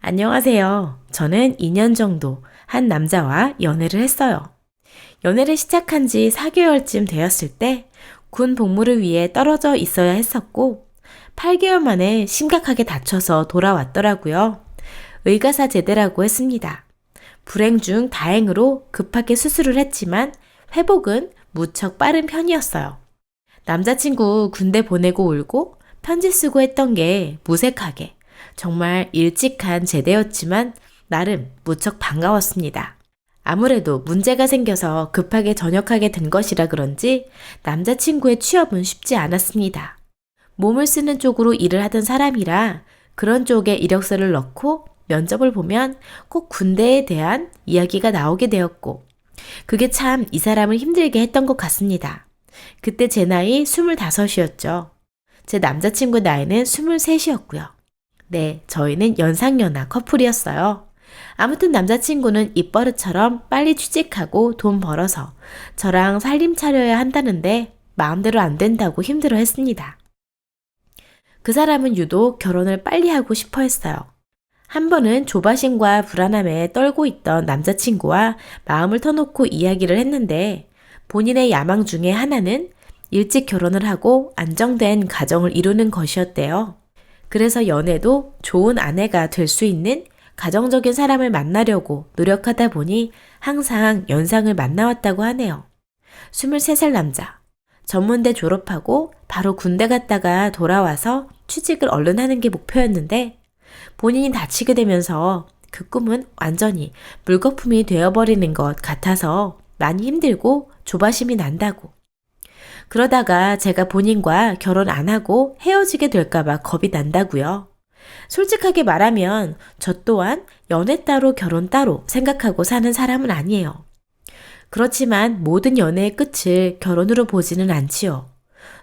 안녕하세요. 저는 2년 정도 한 남자와 연애를 했어요. 연애를 시작한 지 4개월쯤 되었을 때 군 복무를 위해 떨어져 있어야 했었고 8개월 만에 심각하게 다쳐서 돌아왔더라고요. 의가사 제대라고 했습니다. 불행 중 다행으로 급하게 수술을 했지만 회복은 무척 빠른 편이었어요. 남자친구 군대 보내고 울고 편지 쓰고 했던 게 무색하게 정말 일찍한 제대였지만 나름 무척 반가웠습니다. 아무래도 문제가 생겨서 급하게 전역하게 된 것이라 그런지 남자친구의 취업은 쉽지 않았습니다. 몸을 쓰는 쪽으로 일을 하던 사람이라 그런 쪽에 이력서를 넣고 면접을 보면 꼭 군대에 대한 이야기가 나오게 되었고 그게 참 이 사람을 힘들게 했던 것 같습니다. 그때 제 나이 25이었죠. 제 남자친구 나이는 23이었고요. 네, 저희는 연상연하 커플이었어요. 아무튼 남자친구는 입버릇처럼 빨리 취직하고 돈 벌어서 저랑 살림 차려야 한다는데 마음대로 안 된다고 힘들어 했습니다. 그 사람은 유독 결혼을 빨리 하고 싶어 했어요. 한 번은 조바심과 불안함에 떨고 있던 남자친구와 마음을 터놓고 이야기를 했는데 본인의 야망 중에 하나는 일찍 결혼을 하고 안정된 가정을 이루는 것이었대요. 그래서 연애도 좋은 아내가 될 수 있는 가정적인 사람을 만나려고 노력하다 보니 항상 연상을 만나왔다고 하네요. 23살 남자. 전문대 졸업하고 바로 군대 갔다가 돌아와서 취직을 얼른 하는 게 목표였는데 본인이 다치게 되면서 그 꿈은 완전히 물거품이 되어버리는 것 같아서 많이 힘들고 조바심이 난다고. 그러다가 제가 본인과 결혼 안 하고 헤어지게 될까봐 겁이 난다고요. 솔직하게 말하면 저 또한 연애 따로 결혼 따로 생각하고 사는 사람은 아니에요. 그렇지만 모든 연애의 끝을 결혼으로 보지는 않지요.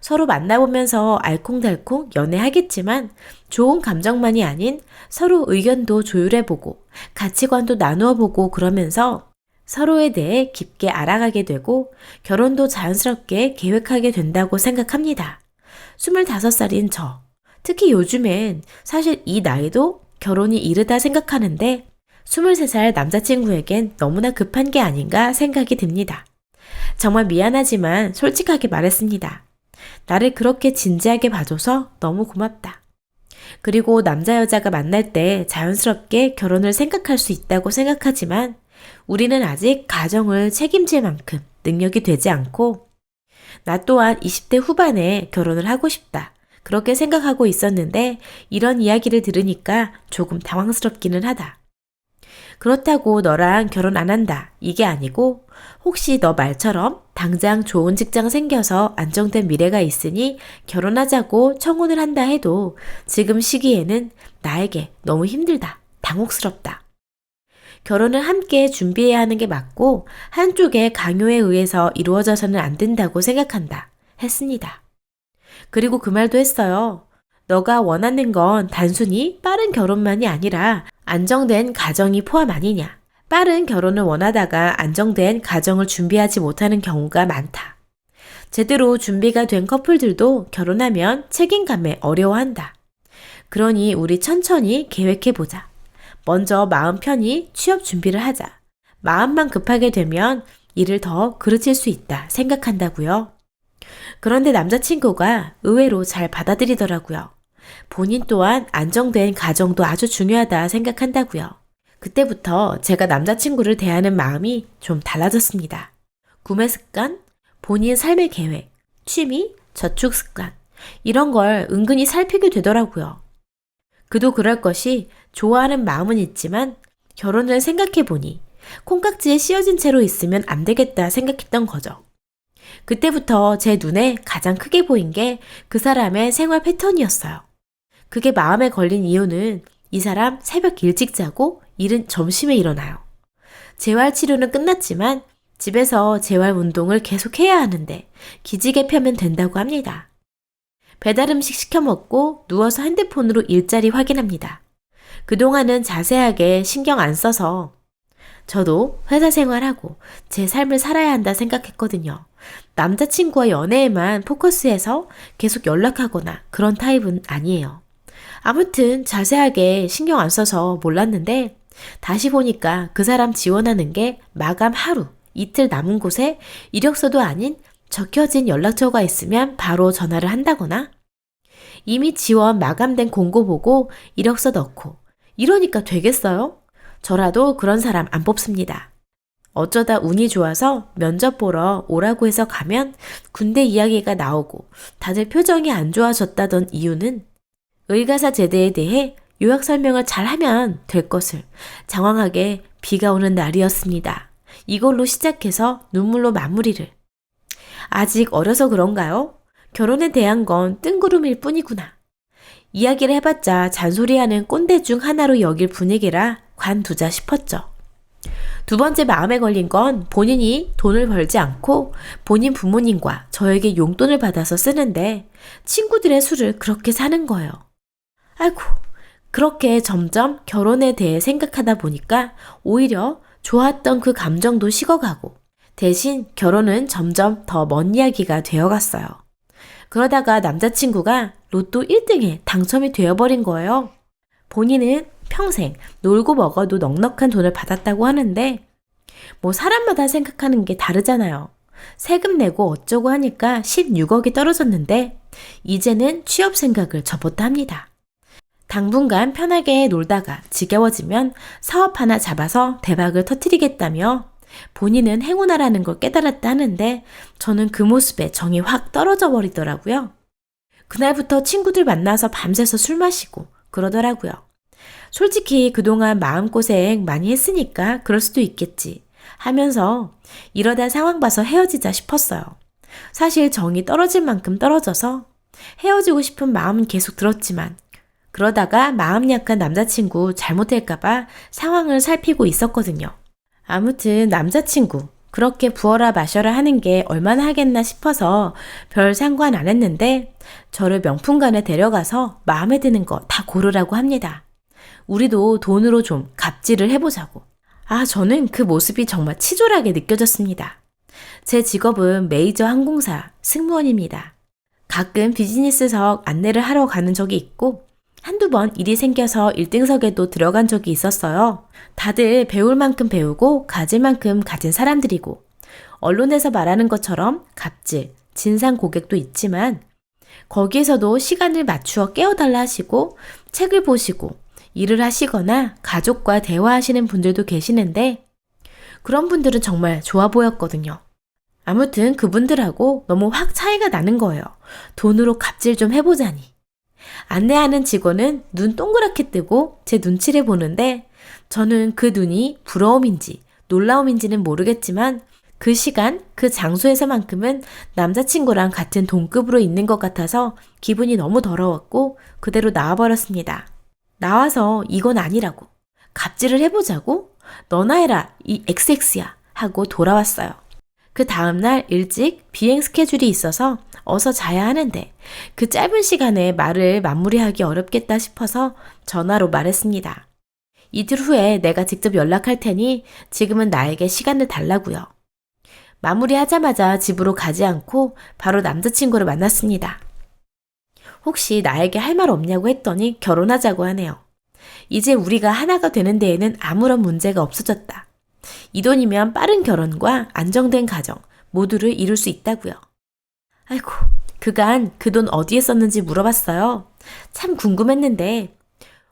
서로 만나보면서 알콩달콩 연애하겠지만 좋은 감정만이 아닌 서로 의견도 조율해보고 가치관도 나누어보고 그러면서 서로에 대해 깊게 알아가게 되고 결혼도 자연스럽게 계획하게 된다고 생각합니다. 25살인 저. 특히 요즘엔 사실 이 나이도 결혼이 이르다 생각하는데 23살 남자친구에겐 너무나 급한 게 아닌가 생각이 듭니다. 정말 미안하지만 솔직하게 말했습니다. 나를 그렇게 진지하게 봐줘서 너무 고맙다. 그리고 남자 여자가 만날 때 자연스럽게 결혼을 생각할 수 있다고 생각하지만 우리는 아직 가정을 책임질 만큼 능력이 되지 않고 나 또한 20대 후반에 결혼을 하고 싶다. 그렇게 생각하고 있었는데 이런 이야기를 들으니까 조금 당황스럽기는 하다. 그렇다고 너랑 결혼 안 한다. 이게 아니고 혹시 너 말처럼 당장 좋은 직장 생겨서 안정된 미래가 있으니 결혼하자고 청혼을 한다 해도 지금 시기에는 나에게 너무 힘들다. 당혹스럽다. 결혼을 함께 준비해야 하는 게 맞고 한쪽의 강요에 의해서 이루어져서는 안 된다고 생각한다. 했습니다. 그리고 그 말도 했어요. 너가 원하는 건 단순히 빠른 결혼만이 아니라 안정된 가정이 포함 아니냐. 빠른 결혼을 원하다가 안정된 가정을 준비하지 못하는 경우가 많다. 제대로 준비가 된 커플들도 결혼하면 책임감에 어려워한다. 그러니 우리 천천히 계획해보자. 먼저 마음 편히 취업 준비를 하자. 마음만 급하게 되면 일을 더 그르칠 수 있다 생각한다고요. 그런데 남자친구가 의외로 잘 받아들이더라고요. 본인 또한 안정된 가정도 아주 중요하다 생각한다고요. 그때부터 제가 남자친구를 대하는 마음이 좀 달라졌습니다. 구매 습관, 본인 삶의 계획, 취미, 저축 습관 이런 걸 은근히 살피게 되더라고요. 그도 그럴 것이 좋아하는 마음은 있지만 결혼을 생각해보니 콩깍지에 씌어진 채로 있으면 안 되겠다 생각했던 거죠. 그때부터 제 눈에 가장 크게 보인 게 그 사람의 생활 패턴이었어요. 그게 마음에 걸린 이유는 이 사람 새벽 일찍 자고 이른 점심에 일어나요. 재활 치료는 끝났지만 집에서 재활 운동을 계속 해야 하는데 기지개 펴면 된다고 합니다. 배달 음식 시켜 먹고 누워서 핸드폰으로 일자리 확인합니다. 그동안은 자세하게 신경 안 써서 저도 회사 생활하고 제 삶을 살아야 한다 생각했거든요. 남자친구와 연애에만 포커스해서 계속 연락하거나 그런 타입은 아니에요. 아무튼 자세하게 신경 안 써서 몰랐는데 다시 보니까 그 사람 지원하는 게 마감 하루, 이틀 남은 곳에 이력서도 아닌 적혀진 연락처가 있으면 바로 전화를 한다거나 이미 지원 마감된 공고 보고 이력서 넣고 이러니까 되겠어요? 저라도 그런 사람 안 뽑습니다. 어쩌다 운이 좋아서 면접 보러 오라고 해서 가면 군대 이야기가 나오고 다들 표정이 안 좋아졌다던 이유는 의가사 제대에 대해 요약 설명을 잘 하면 될 것을 장황하게 비가 오는 날이었습니다. 이걸로 시작해서 눈물로 마무리를. 아직 어려서 그런가요? 결혼에 대한 건 뜬구름일 뿐이구나. 이야기를 해봤자 잔소리하는 꼰대 중 하나로 여길 분위기라 관두자 싶었죠. 두 번째 마음에 걸린 건 본인이 돈을 벌지 않고 본인 부모님과 저에게 용돈을 받아서 쓰는데 친구들의 술을 그렇게 사는 거예요. 아이고, 그렇게 점점 결혼에 대해 생각하다 보니까 오히려 좋았던 그 감정도 식어가고 대신 결혼은 점점 더 먼 이야기가 되어갔어요. 그러다가 남자친구가 로또 1등에 당첨이 되어버린 거예요. 본인은 평생 놀고 먹어도 넉넉한 돈을 받았다고 하는데 뭐 사람마다 생각하는 게 다르잖아요. 세금 내고 어쩌고 하니까 16억이 떨어졌는데 이제는 취업 생각을 접었다 합니다. 당분간 편하게 놀다가 지겨워지면 사업 하나 잡아서 대박을 터뜨리겠다며 본인은 행운아라는 걸 깨달았다 하는데 저는 그 모습에 정이 확 떨어져 버리더라고요. 그날부터 친구들 만나서 밤새서 술 마시고 그러더라고요. 솔직히 그동안 마음고생 많이 했으니까 그럴 수도 있겠지 하면서 이러다 상황 봐서 헤어지자 싶었어요. 사실 정이 떨어질 만큼 떨어져서 헤어지고 싶은 마음은 계속 들었지만 그러다가 마음 약한 남자친구 잘못될까봐 상황을 살피고 있었거든요. 아무튼 남자친구 그렇게 부어라 마셔라 하는 게 얼마나 하겠나 싶어서 별 상관 안 했는데 저를 명품관에 데려가서 마음에 드는 거 다 고르라고 합니다. 우리도 돈으로 좀 갑질을 해보자고. 저는 그 모습이 정말 치졸하게 느껴졌습니다. 제 직업은 메이저 항공사 승무원입니다. 가끔 비즈니스석 안내를 하러 가는 적이 있고 한두 번 일이 생겨서 1등석에도 들어간 적이 있었어요. 다들 배울 만큼 배우고 가질 만큼 가진 사람들이고 언론에서 말하는 것처럼 갑질, 진상 고객도 있지만 거기에서도 시간을 맞추어 깨워달라 하시고 책을 보시고 일을 하시거나 가족과 대화하시는 분들도 계시는데 그런 분들은 정말 좋아 보였거든요. 아무튼 그분들하고 너무 확 차이가 나는 거예요. 돈으로 갑질 좀 해보자니. 안내하는 직원은 눈 동그랗게 뜨고 제 눈치를 보는데 저는 그 눈이 부러움인지 놀라움인지는 모르겠지만 그 시간, 그 장소에서만큼은 남자친구랑 같은 동급으로 있는 것 같아서 기분이 너무 더러웠고 그대로 나와버렸습니다. 나와서 이건 아니라고. 갑질을 해보자고? 너나 해라, 이 XX야 하고 돌아왔어요. 그 다음날 일찍 비행 스케줄이 있어서 어서 자야 하는데 그 짧은 시간에 말을 마무리하기 어렵겠다 싶어서 전화로 말했습니다. 이틀 후에 내가 직접 연락할 테니 지금은 나에게 시간을 달라고요. 마무리하자마자 집으로 가지 않고 바로 남자친구를 만났습니다. 혹시 나에게 할 말 없냐고 했더니 결혼하자고 하네요. 이제 우리가 하나가 되는 데에는 아무런 문제가 없어졌다. 이 돈이면 빠른 결혼과 안정된 가정 모두를 이룰 수 있다고요. 아이고, 그간 그 돈 어디에 썼는지 물어봤어요. 참 궁금했는데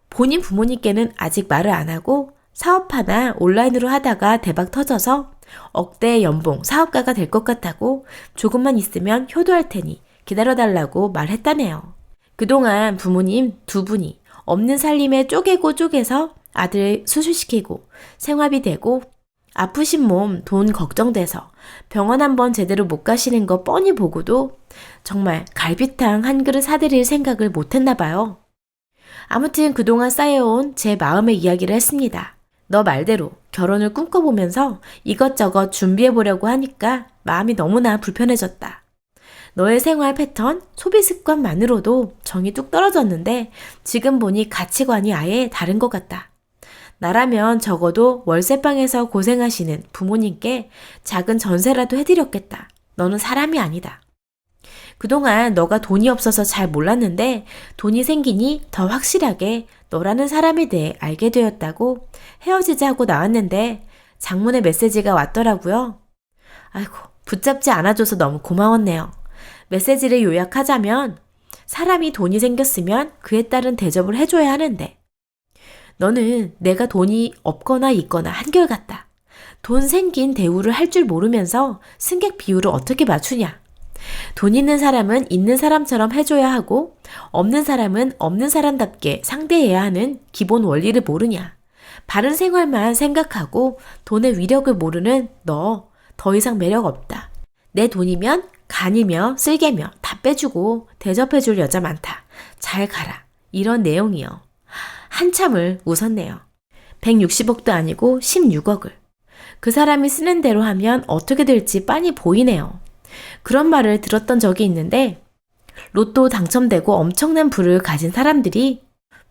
본인 부모님께는 아직 말을 안 하고 사업 하나 온라인으로 하다가 대박 터져서 억대의 연봉 사업가가 될 것 같다고 조금만 있으면 효도할 테니 기다려달라고 말했다네요. 그동안 부모님 두 분이 없는 살림에 쪼개고 쪼개서 아들 수술시키고 생활비 되고 아프신 몸 돈 걱정돼서 병원 한번 제대로 못 가시는 거 뻔히 보고도 정말 갈비탕 한 그릇 사드릴 생각을 못했나 봐요. 아무튼 그동안 쌓여온 제 마음의 이야기를 했습니다. 너 말대로 결혼을 꿈꿔보면서 이것저것 준비해보려고 하니까 마음이 너무나 불편해졌다. 너의 생활 패턴, 소비 습관만으로도 정이 뚝 떨어졌는데 지금 보니 가치관이 아예 다른 것 같다. 나라면 적어도 월세방에서 고생하시는 부모님께 작은 전세라도 해드렸겠다. 너는 사람이 아니다. 그동안 너가 돈이 없어서 잘 몰랐는데 돈이 생기니 더 확실하게 너라는 사람에 대해 알게 되었다고 헤어지자 하고 나왔는데 장문의 메시지가 왔더라고요. 아이고, 붙잡지 않아줘서 너무 고마웠네요. 메시지를 요약하자면 사람이 돈이 생겼으면 그에 따른 대접을 해줘야 하는데 너는 내가 돈이 없거나 있거나 한결같다. 돈 생긴 대우를 할 줄 모르면서 승객 비율을 어떻게 맞추냐. 돈 있는 사람은 있는 사람처럼 해줘야 하고 없는 사람은 없는 사람답게 상대해야 하는 기본 원리를 모르냐. 바른 생활만 생각하고 돈의 위력을 모르는 너 더 이상 매력 없다. 내 돈이면 간이며 쓸개며 다 빼주고 대접해줄 여자 많다. 잘 가라. 이런 내용이요. 한참을 웃었네요. 160억도 아니고 16억을. 그 사람이 쓰는 대로 하면 어떻게 될지 빤히 보이네요. 그런 말을 들었던 적이 있는데 로또 당첨되고 엄청난 부를 가진 사람들이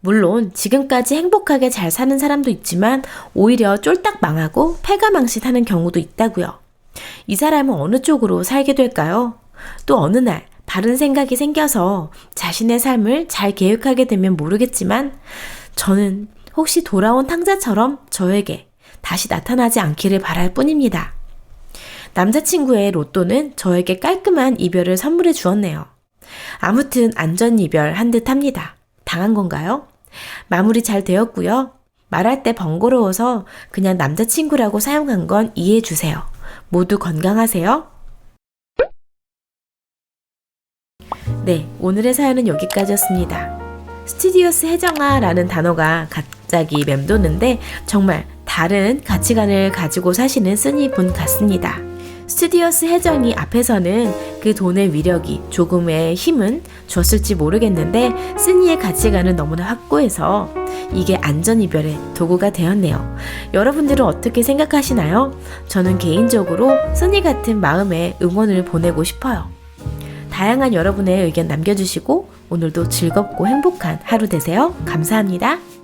물론 지금까지 행복하게 잘 사는 사람도 있지만 오히려 쫄딱 망하고 패가망신하는 경우도 있다고요. 이 사람은 어느 쪽으로 살게 될까요? 또 어느 날 바른 생각이 생겨서 자신의 삶을 잘 계획하게 되면 모르겠지만 저는 혹시 돌아온 탕자처럼 저에게 다시 나타나지 않기를 바랄 뿐입니다. 남자친구의 로또는 저에게 깔끔한 이별을 선물해 주었네요. 아무튼 안전 이별한 듯 합니다. 당한 건가요? 마무리 잘 되었고요. 말할 때 번거로워서 그냥 남자친구라고 사용한 건 이해해 주세요. 모두 건강하세요. 네, 오늘의 사연은 여기까지였습니다. 스튜디오스 혜정아라는 단어가 갑자기 맴도는데 정말 다른 가치관을 가지고 사시는 쓰니분 같습니다. 스튜디오스 혜정이 앞에서는 그 돈의 위력이 조금의 힘은 줬을지 모르겠는데 쓰니의 가치관은 너무나 확고해서 이게 안전이별의 도구가 되었네요. 여러분들은 어떻게 생각하시나요? 저는 개인적으로 쓰니 같은 마음에 응원을 보내고 싶어요. 다양한 여러분의 의견 남겨주시고 오늘도 즐겁고 행복한 하루 되세요. 감사합니다.